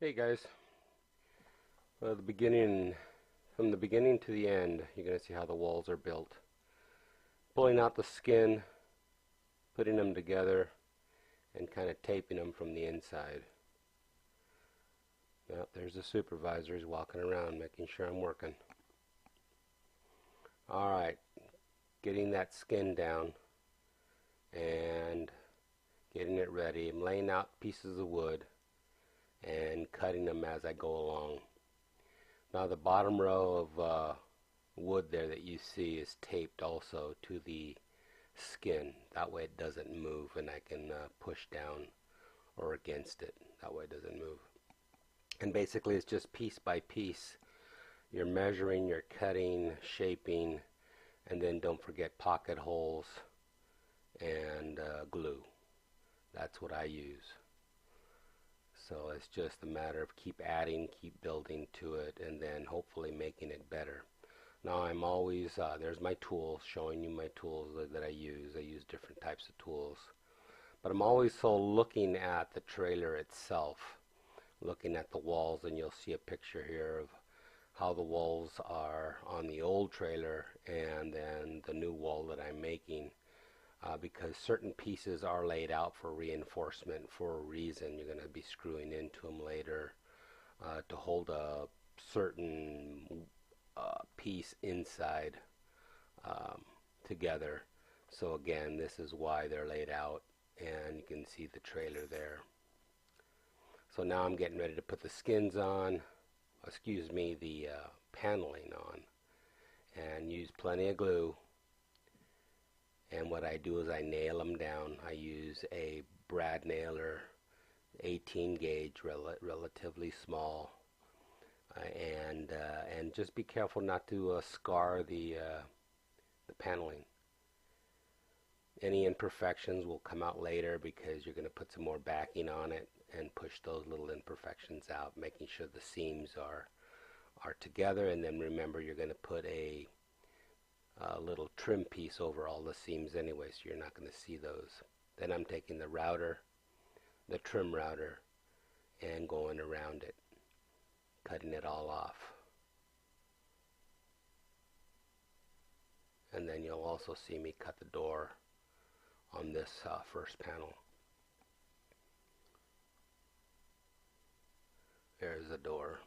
Hey guys, the beginning, from the beginning to the end, you're going to see how the walls are built. Pulling out the skin, putting them together, and kind of taping them from the inside. Now, there's the supervisor. He's walking around making sure I'm working. Alright, getting that skin down and getting it ready. I'm laying out pieces of wood and cutting them as I go along. Now the bottom row of wood there that you see is taped also to the skin. That way it doesn't move and I can push down or against it. That way it doesn't move. And basically it's just piece by piece. You're measuring, you're cutting, shaping, and then don't forget pocket holes and glue. That's what I use. So it's just a matter of keep adding, keep building to it, and then hopefully making it better. Now I'm always, there's my tools, showing you my tools that I use. I use different types of tools. But I'm always so looking at the trailer itself, looking at the walls, and you'll see a picture here of how the walls are on the old trailer and then the new wall that I'm making. Because certain pieces are laid out for reinforcement for a reason. You're going to be screwing into them later to hold a certain piece inside together. So again, this is why they're laid out, and you can see the trailer there. So now I'm getting ready to put the skins on, the paneling on, and use plenty of glue. And what I do is I nail them down. I use a brad nailer, 18 gauge, relatively small, and just be careful not to scar the paneling. Any imperfections will come out later because you're going to put some more backing on it and push those little imperfections out, making sure the seams are together. And then remember, you're going to put a little trim piece over all the seams anyway, so you're not going to see those. Then I'm taking the router, the trim router, and going around it, cutting it all off. And then you'll also see me cut the door on this first panel. There's the door.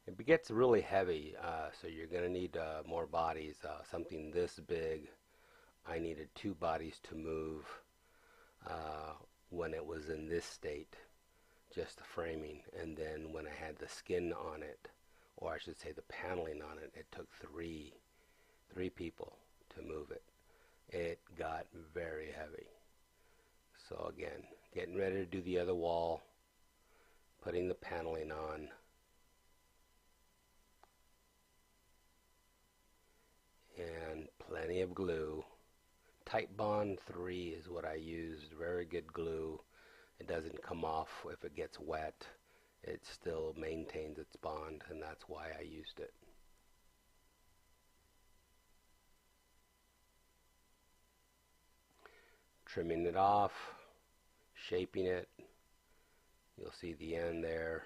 It gets really heavy, so you're going to need more bodies. Something this big, I needed 2 bodies to move when it was in this state, just the framing. And then when I had the skin on it, or I should say the paneling on it, it took three people to move it. It got very heavy. So again, getting ready to do the other wall, putting the paneling on. And plenty of glue. Titebond 3 is what I used. Very good glue. It doesn't come off if it gets wet. It still maintains its bond, and that's why I used it. Trimming it off, shaping it. You'll see the end there.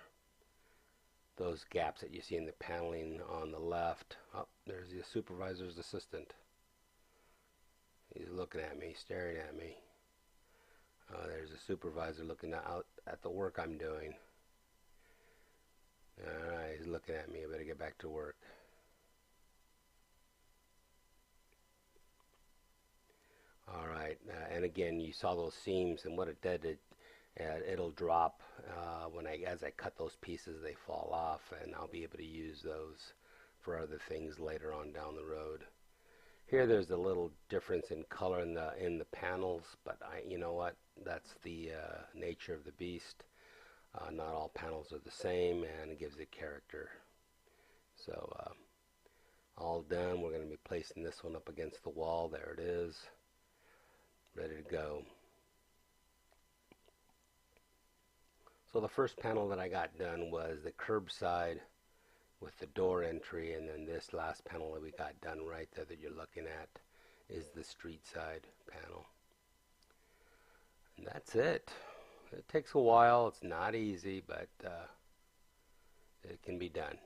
Those gaps that you see in the paneling on the left. Oh, there's the supervisor's assistant. He's looking at me, staring at me. There's the supervisor looking out at the work I'm doing. Alright, he's looking at me. I better get back to work. Alright, and again, you saw those seams, and what it did, it'll drop as I cut those pieces. They fall off, and I'll be able to use those for other things later on down the road. Here there's a little difference in color in the panels, but you know what, that's the nature of the beast. Not all panels are the same, and it gives it character. So all done. We're going to be placing this one up against the wall. There it is, ready to go. So the first panel that I got done was the curbside with the door entry, and then this last panel that we got done right there that you're looking at is the street side panel. And that's it. It takes a while. It's not easy, but it can be done.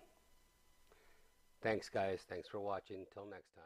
Thanks, guys. Thanks for watching. Until next time.